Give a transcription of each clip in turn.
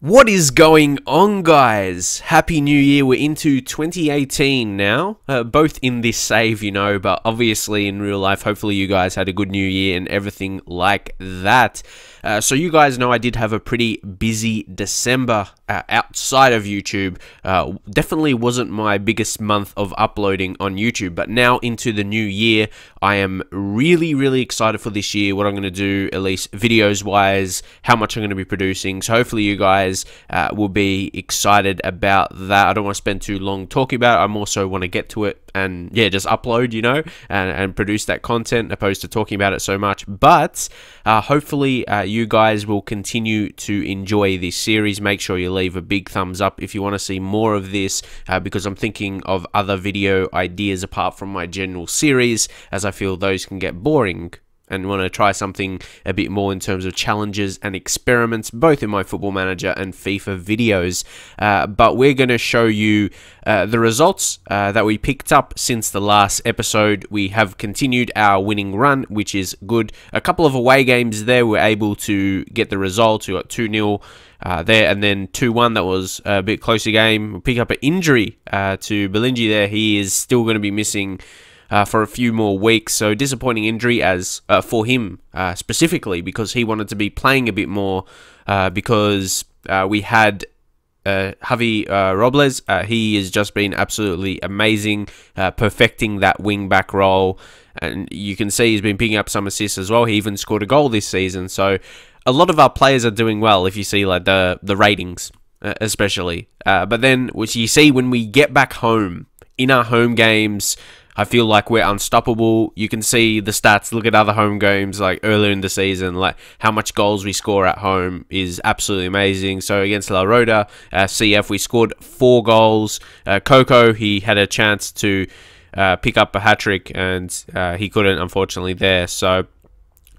What is going on, guys? Happy New Year. We're into 2018 now. Both in this save, but obviously in real life, hopefully you guys had a good New Year and everything like that. So you guys know I did have a pretty busy December outside of YouTube. Definitely wasn't my biggest month of uploading on YouTube, but now into the new year, I am really excited for this year, what I'm going to do, at least videos-wise, how much I'm going to be producing. So hopefully you guys will be excited about that. I don't want to spend too long talking about it. I also want to get to it and just upload, and produce that content opposed to talking about it so much. But hopefully you guys will continue to enjoy this series. Make sure you leave a big thumbs up if you want to see more of this, because I'm thinking of other video ideas apart from my general series, as I feel those can get boring and want to try something a bit more in terms of challenges and experiments, both in my Football Manager and FIFA videos. But we're going to show you the results that we picked up since the last episode. We have continued our winning run, which is good. A couple of away games there, we're able to get the results. We got 2-0 there, and then 2-1. That was a bit closer game. We pick up an injury to Belingi there. He is still going to be missing for a few more weeks, so disappointing injury as for him specifically, because he wanted to be playing a bit more, because we had Javi Robles. He has just been absolutely amazing, perfecting that wing-back role, and you can see he's been picking up some assists as well. He even scored a goal this season, so a lot of our players are doing well if you see like the ratings, especially. But then, which you see when we get back home, in our home games, I feel like we're unstoppable. You can see the stats. Look at other home games like earlier in the season, like how much goals we score at home is absolutely amazing. So against La Roda, CF, we scored 4 goals. Coco, he had a chance to pick up a hat-trick, and he couldn't, unfortunately, there. So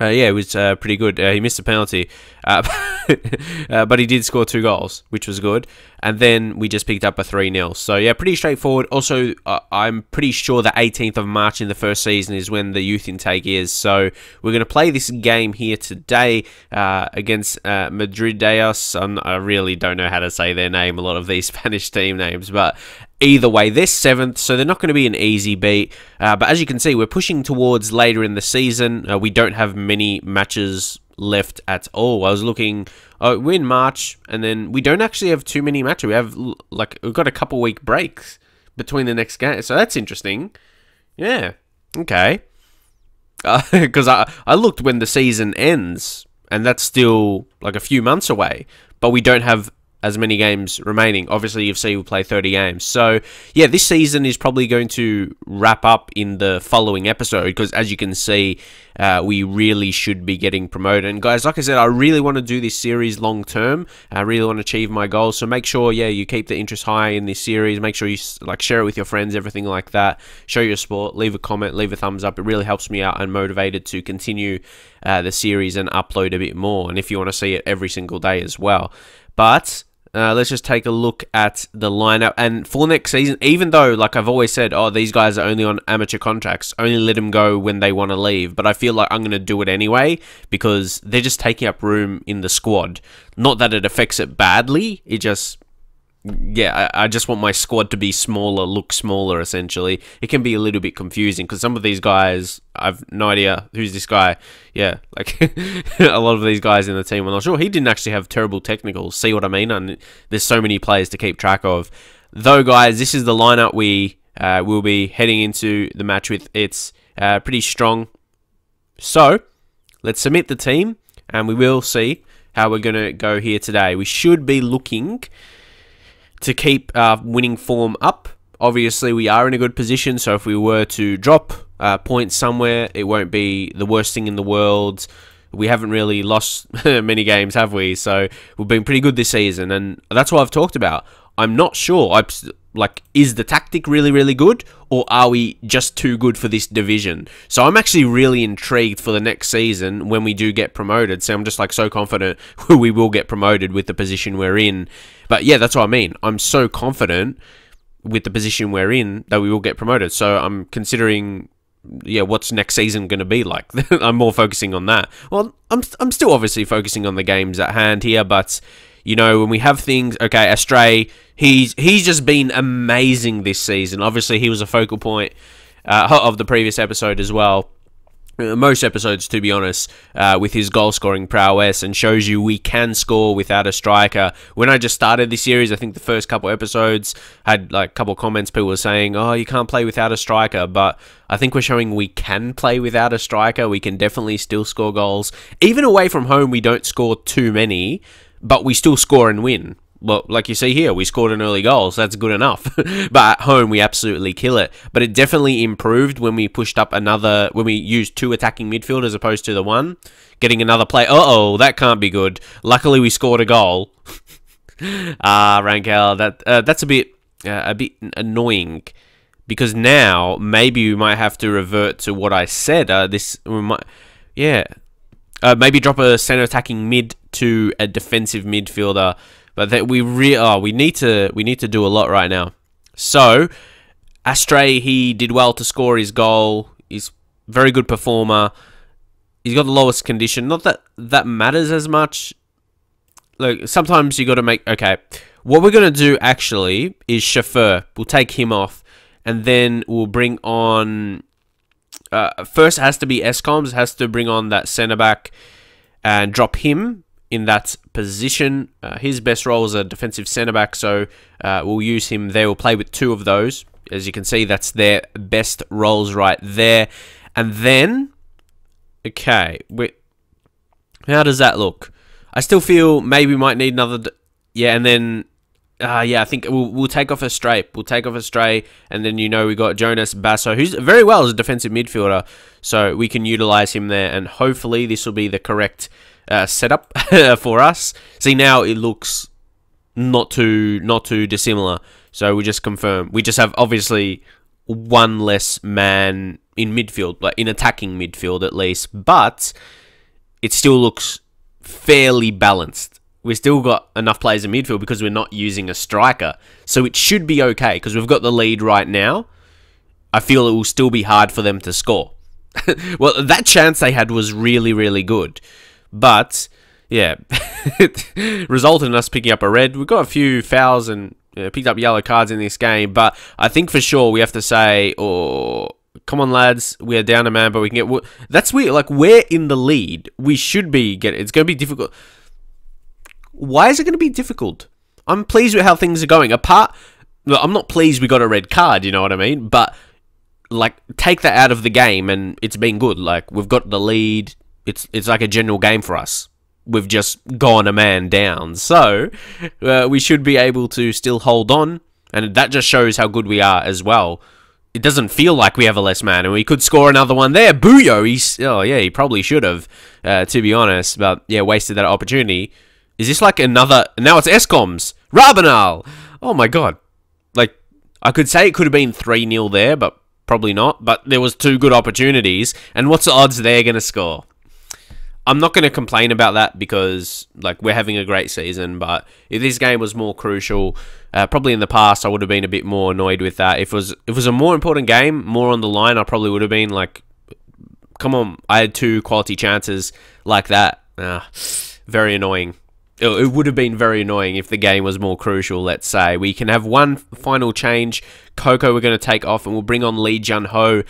it was pretty good. He missed a penalty, but he did score 2 goals, which was good. And then we just picked up a 3-0. So yeah, pretty straightforward. Also, I'm pretty sure the 18th of March in the first season is when the youth intake is. So we're going to play this game here today against Madrideos. I really don't know how to say their name, a lot of these Spanish team names, but either way, they're 7th, so they're not going to be an easy beat. But as you can see, we're pushing towards later in the season. We don't have many matches left at all. I was looking, we're in March, and then we don't actually have too many matches. We've got a couple week breaks between the next game, so that's interesting. Yeah, okay. Because I looked when the season ends, and that's still like a few months away, but we don't have as many games remaining. Obviously, you've seen we play 30 games. So, yeah, this season is probably going to wrap up in the following episode, because as you can see, we really should be getting promoted. And guys, like I said, I really want to do this series long term. I really want to achieve my goals. So make sure, you keep the interest high in this series. Make sure you share it with your friends, everything like that. Show your support. Leave a comment. Leave a thumbs up. It really helps me out and motivated to continue the series and upload a bit more. And if you want to see it every single day as well. But let's just take a look at the lineup. And for next season, even though, like I've always said, these guys are only on amateur contracts, only let them go when they want to leave. But I feel like I'm going to do it anyway, because they're just taking up room in the squad. Not that it affects it badly. It just, I just want my squad to be smaller, look smaller, essentially. It can be a little bit confusing, because some of these guys, I've no idea who's this guy. Yeah, like a lot of these guys in the team, I'm not sure. He didn't actually have terrible technicals, see what I mean? And there's so many players to keep track of. Though, guys, this is the lineup we will be heading into the match with. It's pretty strong. So, let's submit the team, and we will see how we're going to go here today. We should be looking to keep our winning form up. Obviously, we are in a good position, so if we were to drop points somewhere, it won't be the worst thing in the world. We haven't really lost many games, have we? So we've been pretty good this season, and that's what I've talked about. I'm not sure. Is the tactic really good, or are we just too good for this division? So I'm actually really intrigued for the next season when we do get promoted. So I'm just so confident we will get promoted with the position we're in. But yeah, that's what I mean. I'm so confident with the position we're in that we will get promoted. So I'm considering, what's next season going to be like? I'm more focusing on that. Well, I'm still obviously focusing on the games at hand here, but You know, when we have things, okay, Astray, he's just been amazing this season. Obviously, he was a focal point of the previous episode as well. Most episodes, to be honest, with his goal-scoring prowess, and shows you we can score without a striker. When I just started this series, I think the first couple episodes had like a couple of comments. People were saying, "Oh, you can't play without a striker," but I think we're showing we can play without a striker. We can definitely still score goals. Even away from home, we don't score too many, but we still score and win. Well, like you see here, we scored an early goal, so that's good enough. But at home, we absolutely kill it. But it definitely improved when we pushed up when we used 2 attacking midfield as opposed to the 1. Getting another play. Uh-oh, that can't be good. Luckily, we scored a goal. Rangel, that's a bit annoying. Because now, maybe we might have to revert to what I said. Maybe drop a center attacking mid to a defensive midfielder. But that we need to do a lot right now. So, Astray, he did well to score his goal. He's a very good performer. He's got the lowest condition. Not that that matters as much. Like, sometimes you got to make... Okay, what we're going to do, actually, is Chauffeur. We'll take him off. And then we'll bring on... first, it has to be S-Coms. Has to bring on that centre-back and drop him in that position. His best role is a defensive centre-back, so we'll use him there. We'll play with 2 of those. As you can see, that's their best roles right there. And then, okay, how does that look? I still feel maybe we might need another... Yeah, and then... I think we'll take off Astray. We'll take off Astray, and then, you know, we got Jonas Basso, who's very well as a defensive midfielder, so we can utilize him there, and hopefully this will be the correct setup for us. See, now it looks not too dissimilar. So we just confirm. We just have obviously 1 less man in midfield, like in attacking midfield at least, but it still looks fairly balanced. We've still got enough players in midfield because we're not using a striker, so it should be okay because we've got the lead right now. I feel it will still be hard for them to score. Well, that chance they had was really, really good. But, yeah, it resulted in us picking up a red. We've got a few fouls and picked up yellow cards in this game. But I think for sure we have to say, come on, lads, we're down a man, but we can get... That's weird. Like, we're in the lead. We should be getting... It's going to be difficult. Why is it going to be difficult? I'm pleased with how things are going. I'm not pleased we got a red card, you know what I mean? But, like, take that out of the game and it's been good. Like, we've got the lead... It's like a general game for us. We've just gone a man down. So, we should be able to still hold on. And that just shows how good we are as well. It doesn't feel like we have a less man. And we could score another one there. Booyo! He probably should have, to be honest. But, yeah, wasted that opportunity. Is this like another... Now it's S-Coms. Rabanal! Oh, my God. Like, I could say it could have been 3-0 there, but probably not. But there was 2 good opportunities. And what's the odds they're going to score? I'm not going to complain about that because, like, we're having a great season, but if this game was more crucial, probably in the past I would have been a bit more annoyed with that. If it was a more important game, more on the line, I probably would have been like, come on, I had 2 quality chances like that. Very annoying. It would have been very annoying if the game was more crucial, let's say. We can have one final change. Coco we're going to take off and we'll bring on Lee Jun-Ho.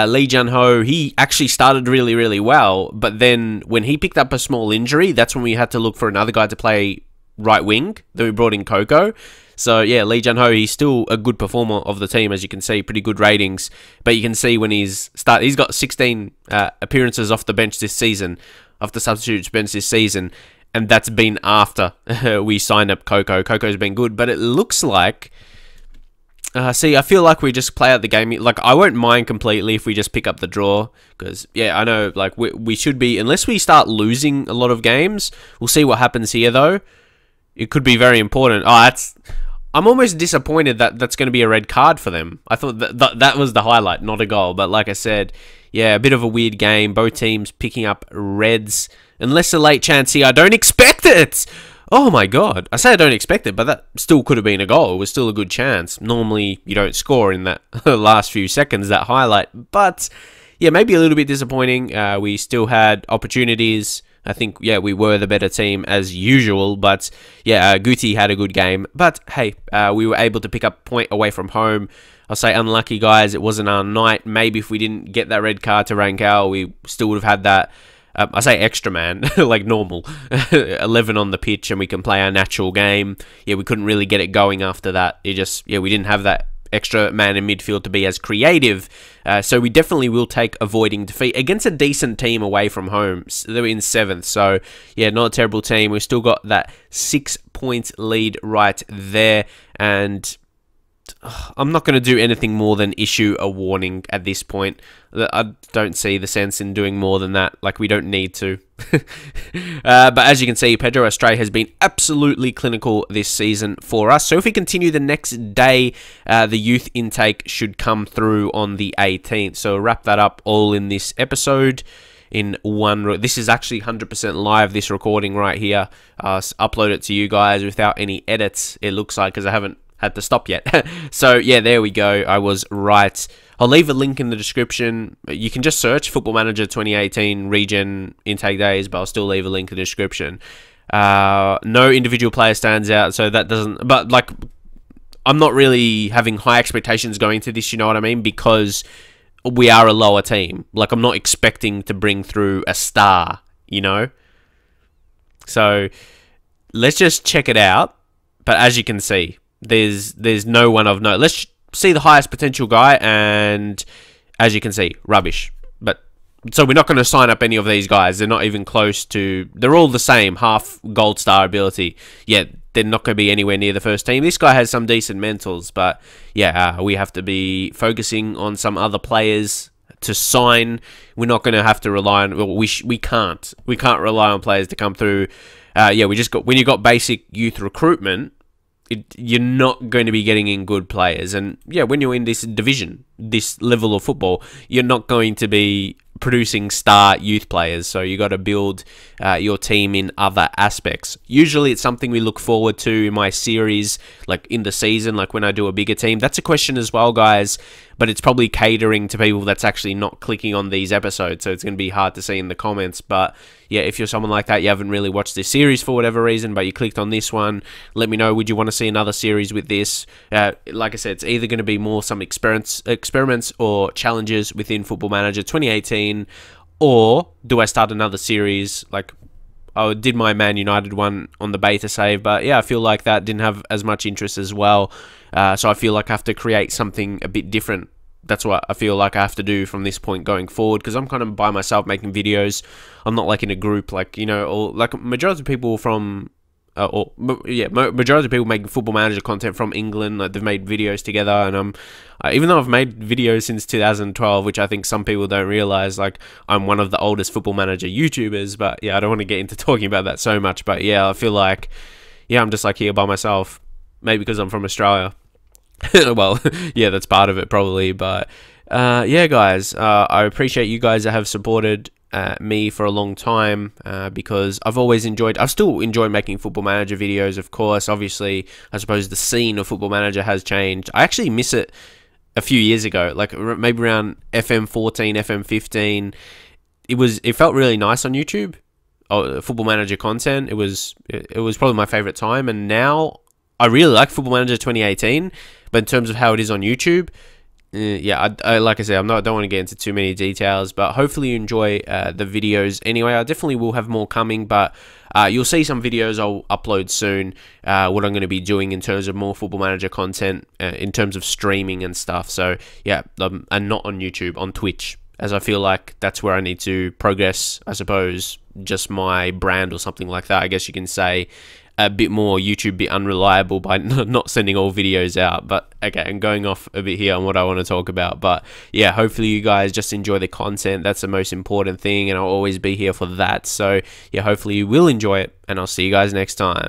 Lee Jun-Ho, he actually started really, really well. But then when he picked up a small injury, that's when we had to look for another guy to play right wing. Then we brought in Coco. So, yeah, Lee Jun-Ho, he's still a good performer of the team, as you can see. Pretty good ratings. But you can see when he's got 16 appearances off the bench this season. Off the substitutes bench this season. And that's been after we signed up Coco. Coco's been good, but it looks like... see, I feel like we just play out the game. Like, I won't mind completely if we just pick up the draw. Because, yeah, I know, like, we should be... Unless we start losing a lot of games, we'll see what happens here, though. It could be very important. I'm almost disappointed that that's going to be a red card for them. I thought that was the highlight, not a goal. But like I said, yeah, a bit of a weird game. Both teams picking up reds... Unless a late chance here. I don't expect it! Oh my God. I say I don't expect it, but that still could have been a goal. It was still a good chance. Normally, you don't score in that last few seconds, that highlight. But, yeah, maybe a little bit disappointing. We still had opportunities. I think, yeah, we were the better team as usual, but yeah, Guti had a good game. But hey, we were able to pick up a point away from home. I'll say unlucky, guys. It wasn't our night. Maybe if we didn't get that red card to Rangel, we still would have had that. I say extra man, like normal, 11 on the pitch, and we can play our natural game. Yeah, we couldn't really get it going after that. We didn't have that extra man in midfield to be as creative. So we definitely will take avoiding defeat against a decent team away from home. They were in 7th, so yeah, not a terrible team. We've still got that 6-point lead right there, and I'm not going to do anything more than issue a warning at this point. I don't see the sense in doing more than that. Like, we don't need to. But as you can see, Pedro Estrella has been absolutely clinical this season for us. So if we continue the next day, the youth intake should come through on the 18th. So wrap that up all in this episode. In one, this is actually 100% live, this recording right here. Upload it to you guys without any edits, it looks like, because I haven't had to stop yet. So yeah, there we go. I was right. I'll leave a link in the description. You can just search Football Manager 2018 Regen intake days, but I'll still leave a link in the description. No individual player stands out, so that doesn't... But like, I'm not really having high expectations going to this, you know what I mean? Because we are a lower team. Like, I'm not expecting to bring through a star, you know? So let's just check it out. But as you can see, there's no one of note. Let's see the highest potential guy, and as you can see, rubbish. But so we're not going to sign up any of these guys. They're not even close to... They're all the same, half gold star ability. Yeah, they're not going to be anywhere near the first team. This guy has some decent mentals, but yeah, we have to be focusing on some other players to sign. We're not going to have to rely on... Well, we can't rely on players to come through. Yeah, when you got basic youth recruitment, you're not going to be getting in good players. And yeah, when you're in this division, this level of football, you're not going to be producing star youth players. So you got to build your team in other aspects. Usually it's something we look forward to in my series, like in the season, like when I do a bigger team. That's a question as well, guys, but it's probably catering to people that's actually not clicking on these episodes, so it's going to be hard to see in the comments. But yeah, if you're someone like that, you haven't really watched this series for whatever reason, but you clicked on this one, let me know, would you want to see another series with this? Like I said, it's either going to be more some experiments or challenges within Football Manager 2018, or do I start another series? Like, I did my Man United one on the beta save, but yeah, I feel like that didn't have as much interest as well. So I feel like I have to create something a bit different. That's what I feel like I have to do from this point going forward, because I'm kind of by myself making videos. I'm not like in a group, like, you know, or like majority of people from... majority of people making Football Manager content from England. Like, they've made videos together, and even though I've made videos since 2012, which I think some people don't realize, like, I'm one of the oldest Football Manager YouTubers. But yeah, I don't want to get into talking about that so much. But yeah, I feel like, yeah, I'm just like here by myself. Maybe because I'm from Australia. Well, yeah, that's part of it probably. But yeah, guys, I appreciate you guys that have supported me for a long time, because I've still enjoyed making Football Manager videos, of course. Obviously, I suppose the scene of Football Manager has changed. I actually miss it a few years ago, like maybe around FM14, FM15. It felt really nice on YouTube. Football Manager content. It was probably my favorite time, and now I really like Football Manager 2018, but in terms of how it is on YouTube, yeah, I like I said, don't want to get into too many details, but hopefully you enjoy the videos anyway. I definitely will have more coming, but you'll see some videos I'll upload soon, what I'm going to be doing in terms of more Football Manager content, in terms of streaming and stuff. So yeah, and not on YouTube, on Twitch, as I feel like that's where I need to progress, I suppose, just my brand or something like that. I guess you can say a bit more YouTube, bit unreliable by not sending all videos out. But okay, I'm going off a bit here on what I want to talk about. But yeah, hopefully you guys just enjoy the content. That's the most important thing, and I'll always be here for that. So yeah, hopefully you will enjoy it, and I'll see you guys next time.